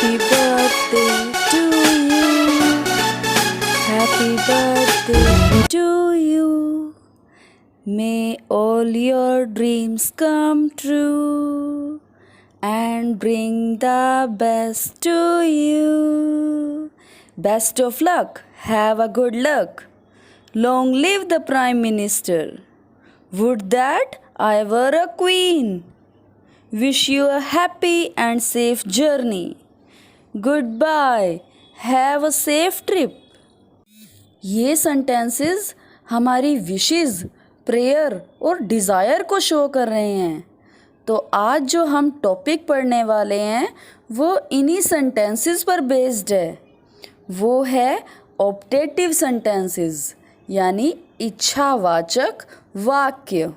Happy birthday to you. Happy birthday to you. May all your dreams come true and bring the best to you. Best of luck. Have a good luck. Long live the Prime Minister. Would that I were a queen. Wish you a happy and safe journey. Goodbye. Have a safe trip. ये sentences हमारी wishes, prayer और desire को show कर रहे हैं। तो आज जो हम टॉपिक पढ़ने वाले हैं वो इन्हीं सेंटेंसेस पर बेस्ड है। वो है ऑप्टेटिव सेंटेंसेस यानी इच्छावाचक वाक्य।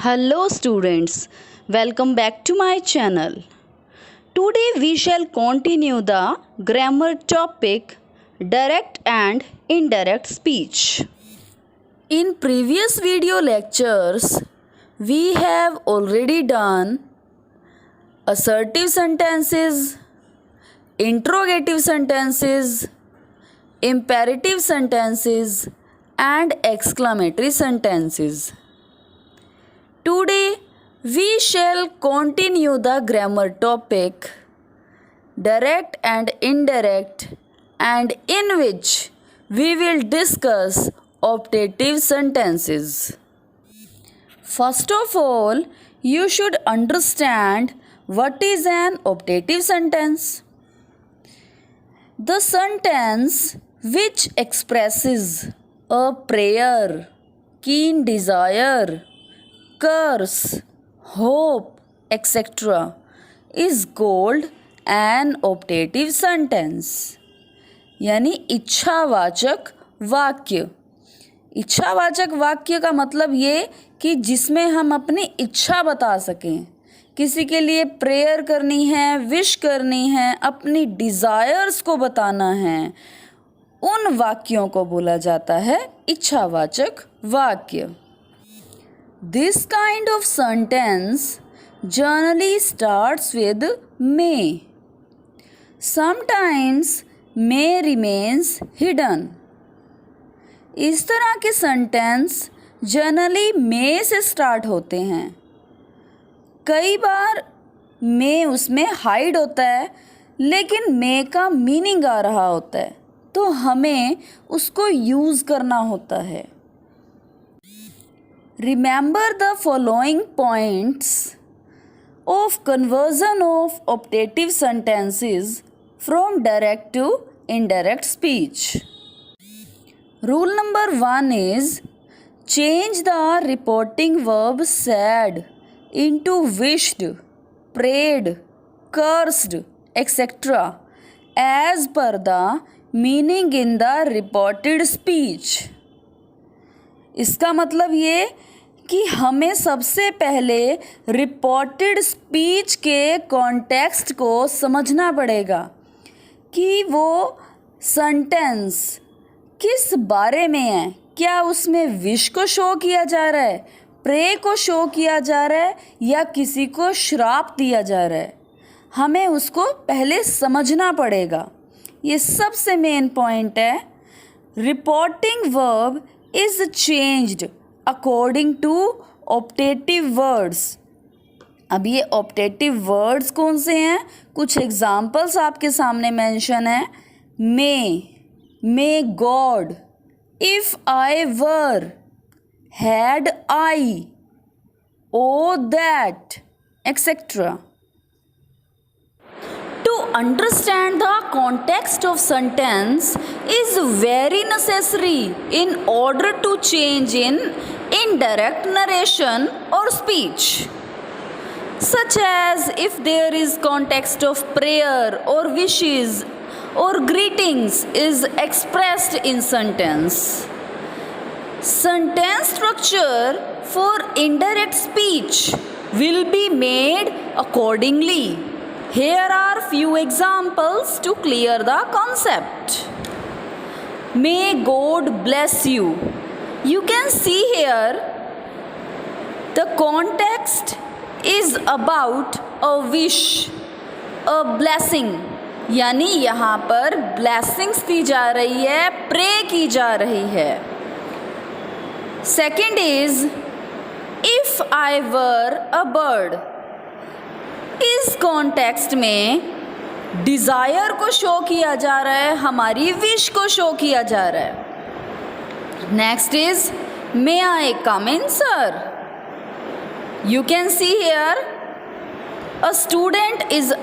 Hello students, welcome back to my channel. Today we shall continue the grammar topic direct and indirect speech. In previous video lectures, we have already done assertive sentences, interrogative sentences, imperative sentences and exclamatory sentences. Today we shall continue the grammar topic direct and indirect, and in which we will discuss optative sentences. First of all, you should understand what is an optative sentence. The sentence which expresses a prayer, keen desire, curse, hope, etc. is called an optative sentence यानी इच्छावाचक वाक्य। इच्छावाचक वाक्य का मतलब ये कि जिसमें हम अपनी इच्छा बता सकें, किसी के लिए प्रेयर करनी है, विश करनी है, अपनी डिज़ायर्स को बताना है, उन वाक्यों को बोला जाता है इच्छावाचक वाक्य। This kind of sentence generally starts with may. Sometimes may remains hidden. इस तरह के सेंटेंस जनरली may से स्टार्ट होते हैं। कई बार may उसमें हाइड होता है, लेकिन may का मीनिंग आ रहा होता है, तो हमें उसको यूज़ करना होता है। Remember the following points of conversion of optative sentences from direct to indirect speech. Rule number 1 is change the reporting verb said into wished, prayed, cursed, etc. as per the meaning in the reported speech. इसका मतलब ये कि हमें सबसे पहले reported speech के context को समझना पड़ेगा कि वो सेंटेंस किस बारे में है। क्या उसमें विश को शो किया जा रहा है, प्रे को शो किया जा रहा है या किसी को श्राप दिया जा रहा है। हमें उसको पहले समझना पड़ेगा। ये सबसे मेन पॉइंट है। Reporting verb is changed according to optative words. अब ये optative words कौन से हैं? कुछ एग्जाम्पल्स आपके सामने मेंशन है। may God, if I were, had I, oh that, etc. To understand the context of sentence is very necessary in order to change in indirect narration or speech. Such as if there is context of prayer or wishes or greetings is expressed in sentence. Sentence structure for indirect speech will be made accordingly. Here are few examples to clear the concept. May God bless you. You can see here the context is about a wish, a blessing. यानी यहाँ पर blessings दी जा रही है, pray की जा रही है. Second is if I were a bird. इस कॉन्टेक्स्ट में डिज़ायर को शो किया जा रहा है, हमारी विश को शो किया जा रहा है. Next is may I come in sir. You can see here a student is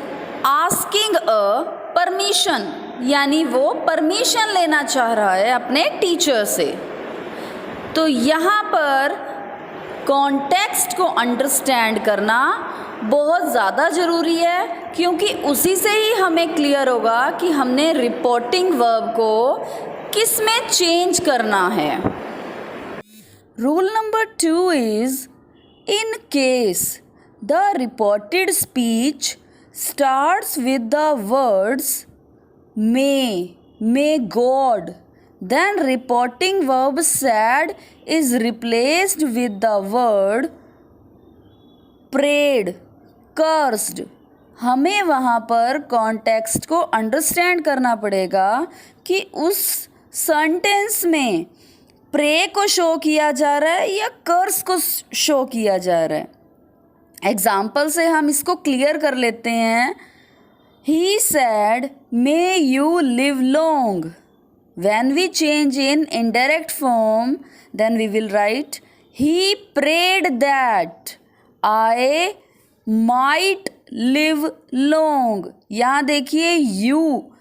asking a permission, यानी वो परमिशन लेना चाह रहा है अपने टीचर से. तो यहाँ पर कॉन्टेक्स्ट को अंडरस्टैंड करना बहुत ज़्यादा ज़रूरी है, क्योंकि उसी से ही हमें क्लियर होगा कि हमने रिपोर्टिंग वर्ब को किस में चेंज करना है. Rule number 2 is in case the reported speech starts with the words may God, then reporting verb said is replaced with the word prayed, cursed. हमें वहाँ पर कॉन्टेक्स्ट को अंडरस्टैंड करना पड़ेगा कि उस सेंटेंस में प्रे को शो किया जा रहा है या कर्स को शो किया जा रहा है. एग्जाम्पल से हम इसको क्लियर कर लेते हैं. He said may you live long. When we change in indirect form, then we will write he prayed that I might live long. यहाँ देखिए you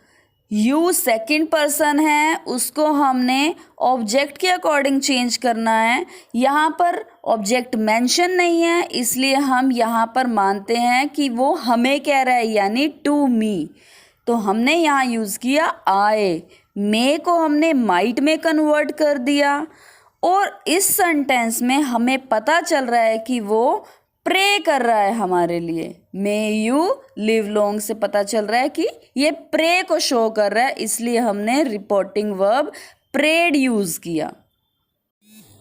सेकेंड पर्सन है, उसको हमने ऑब्जेक्ट के अकॉर्डिंग चेंज करना है. यहाँ पर ऑब्जेक्ट मेंशन नहीं है, इसलिए हम यहाँ पर मानते हैं कि वो हमें कह रहा है, यानी टू मी. तो हमने यहाँ यूज़ किया आई. मे को हमने माइट में कन्वर्ट कर दिया, और इस सेंटेंस में हमें पता चल रहा है कि वो प्रे कर रहा है हमारे लिए. मे यू लिव लॉन्ग से पता चल रहा है कि ये प्रे को शो कर रहा है, इसलिए हमने रिपोर्टिंग वर्ब प्रेड यूज़ किया.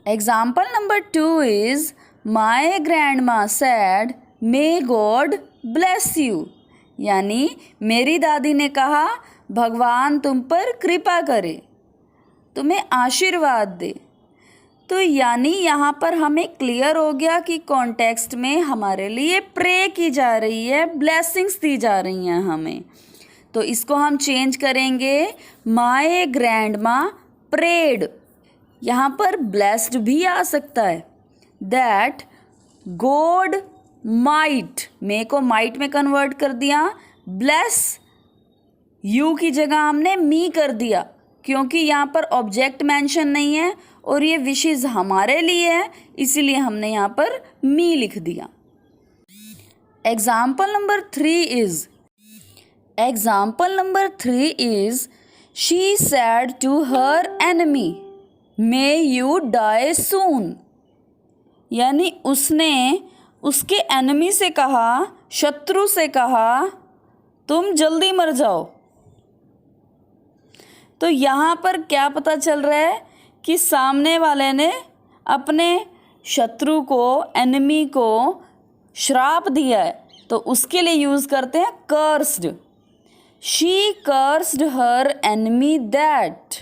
Example number 2 is my grandma sad may God bless you. यानी मेरी दादी ने कहा भगवान तुम पर कृपा करे, तुम्हें आशीर्वाद दे. तो यानी यहाँ पर हमें क्लियर हो गया कि कॉन्टेक्स्ट में हमारे लिए प्रे की जा रही है, ब्लेसिंग्स दी जा रही हैं हमें. तो इसको हम चेंज करेंगे माय ग्रैंडमा प्रेड. यहाँ पर ब्लेस्ड भी आ सकता है. दैट गॉड माइट, मे को माइट में कन्वर्ट कर दिया, ब्लेस यू की जगह हमने मी कर दिया, क्योंकि यहाँ पर ऑब्जेक्ट मेंशन नहीं है और ये विशेष हमारे लिए है, इसीलिए हमने यहाँ पर मी लिख दिया. Example number 3 is she said to her enemy may you die soon. यानी उसने उसके एनिमी से कहा, शत्रु से कहा, तुम जल्दी मर जाओ. तो यहाँ पर क्या पता चल रहा है कि सामने वाले ने अपने शत्रु को, एनिमी को श्राप दिया है, तो उसके लिए यूज़ करते हैं cursed. She cursed her enemy that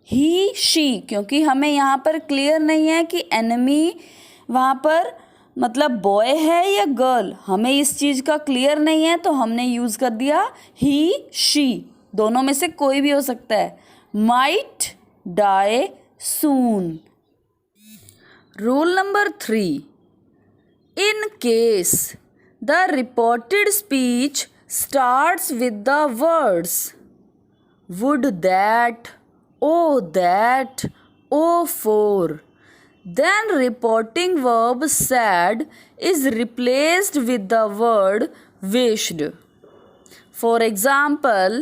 he she, क्योंकि हमें यहाँ पर क्लियर नहीं है कि एनिमी वहाँ पर मतलब बॉय है या गर्ल, हमें इस चीज़ का क्लियर नहीं है, तो हमने यूज़ कर दिया ही शी. दोनों में से कोई भी हो सकता है. Might die soon. Rule number 3, in case the reported speech starts with the words would that, O for, then reporting verb said is replaced with the word wished. For example,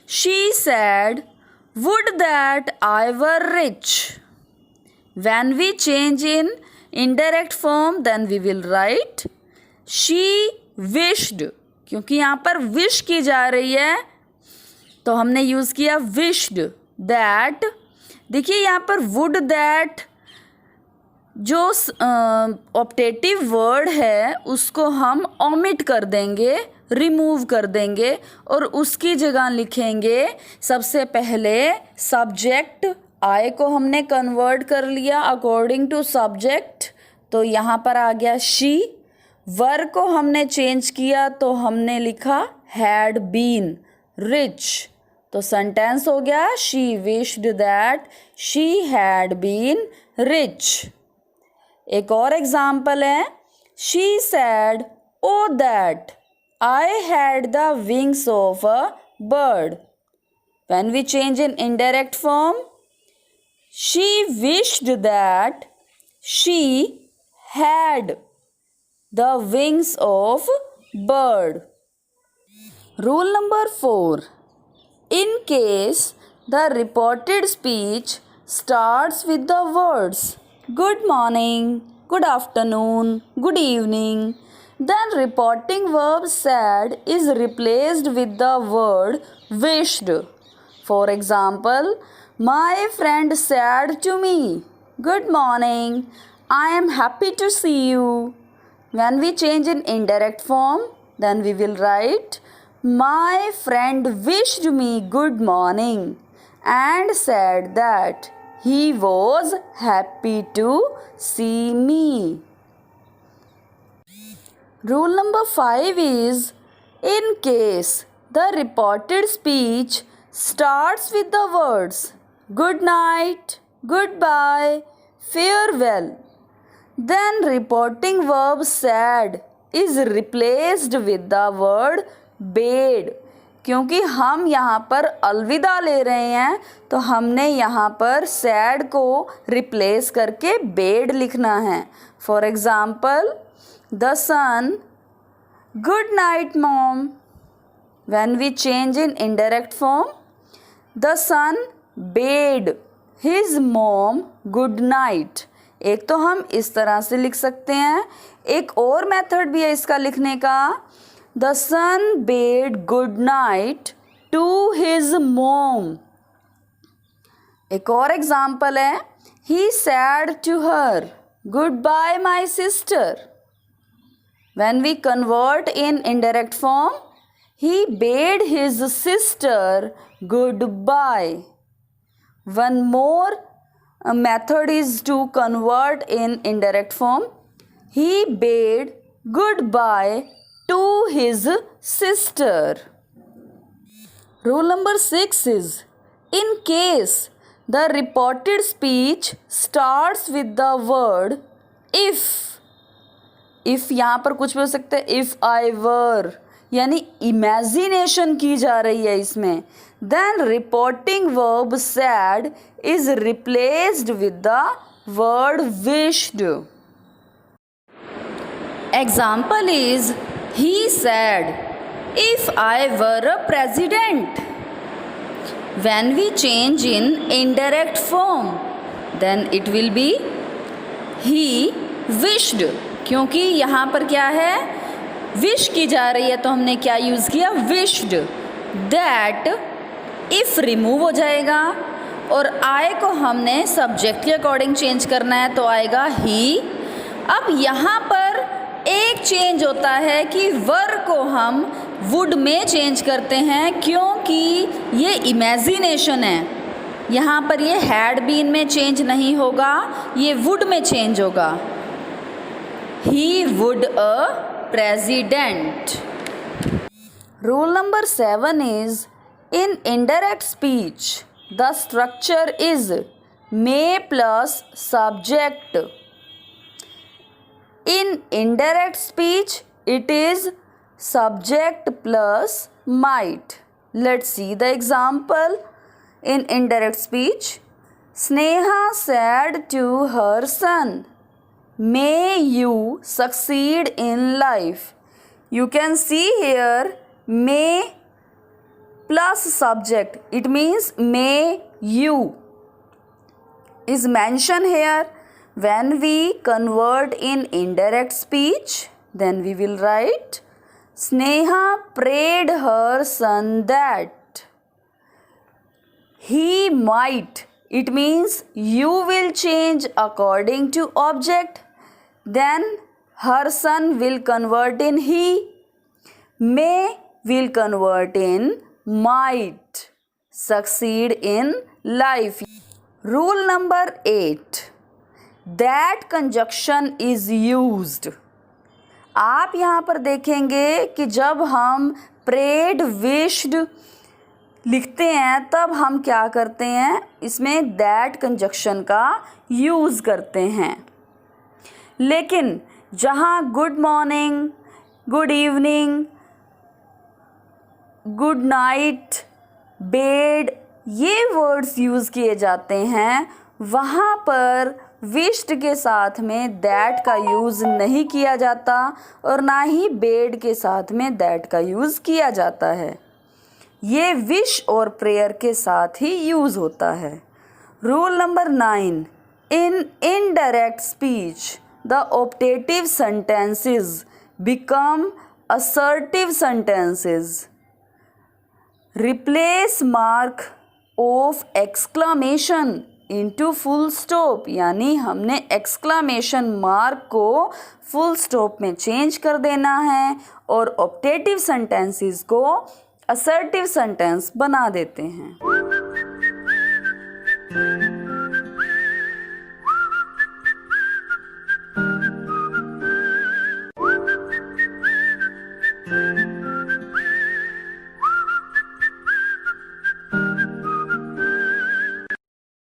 she said, would that I were rich. When we change in indirect form, then we will write she wished. क्योंकि यहाँ पर wish की जा रही है, तो हमने use किया wished. दैट, देखिए यहाँ पर वुड दैट जो ऑप्टेटिव वर्ड है उसको हम ओमिट कर देंगे, रिमूव कर देंगे और उसकी जगह लिखेंगे सबसे पहले सब्जेक्ट। आई को हमने कन्वर्ट कर लिया अकॉर्डिंग टू सब्जेक्ट, तो यहाँ पर आ गया शी। वर्ब को हमने चेंज किया तो हमने लिखा हैड बीन रिच, तो सेंटेंस हो गया she wished that she had been rich. एक और एग्जाम्पल है, she said O that I had the wings of a bird. When we change in indirect form, she wished that she had the wings of bird. Rule number 4. In case the reported speech starts with the words good morning, good afternoon, good evening, then reporting verb said is replaced with the word wished. For example, my friend said to me, good morning, I am happy to see you. When we change in indirect form, then we will write, my friend wished me good morning and said that he was happy to see me. Rule number 5 is, in case the reported speech starts with the words good night, goodbye, farewell, then reporting verb said is replaced with the word bed. क्योंकि हम यहाँ पर अलविदा ले रहे हैं तो हमने यहाँ पर सैड को रिप्लेस करके बेड लिखना है। For example, the son good night mom. When we change in indirect form, the son bade his mom good night. एक तो हम इस तरह से लिख सकते हैं, एक और मेथड भी है इसका लिखने का, The son bade good night to his mom. एक और एग्जाम्पल है, he said to her, goodbye my sister. When we convert in indirect form, he bade his sister goodbye. One more method is to convert in indirect form. He bade goodbye to his sister. Rule number 6 is, in case the reported speech starts with the word if. if यहाँ पर कुछ भी हो सकता है, if I were, यानी imagination की जा रही है इसमें, then reporting verb said is replaced with the word wished. Example is, he said, if I were a president. When we change in indirect form, then it will be he wished. क्योंकि यहाँ पर क्या है, wish की जा रही है तो हमने क्या यूज़ किया, विश्ड। दैट इफ़ रिमूव हो जाएगा और आई को हमने सब्जेक्ट के अकॉर्डिंग चेंज करना है तो आएगा ही। अब यहाँ पर एक चेंज होता है कि वर को हम वुड में चेंज करते हैं क्योंकि ये इमेजिनेशन है। यहाँ पर ये हैड बीन में चेंज नहीं होगा, ये वुड में चेंज होगा। He would a president. Rule number 7 is, in indirect speech the structure is may plus subject. In indirect speech, it is subject plus might. Let's see the example. In indirect speech, Sneha said to her son, may you succeed in life. You can see here may plus subject. It means may you is mentioned here. When we convert in indirect speech, then we will write, Sneha prayed her son that. He might, it means you will change according to object. Then her son will convert in he. May will convert in might. Succeed in life. Rule number 8. That conjunction is used. आप यहाँ पर देखेंगे कि जब हम prayed, wished लिखते हैं तब हम क्या करते हैं, इसमें that conjunction का यूज़ करते हैं. लेकिन जहाँ good morning, good evening, good night, bed ये वर्ड्स यूज़ किए जाते हैं, वहाँ पर विश्ड के साथ में दैट का यूज़ नहीं किया जाता और ना ही बेड के साथ में दैट का यूज़ किया जाता है. ये विश और प्रेयर के साथ ही यूज़ होता है. Rule number 9. In indirect speech the optative sentences become assertive sentences. Replace mark of exclamation into full stop. यानी हमने exclamation mark को full stop में change कर देना है और optative sentences को assertive sentence बना देते हैं.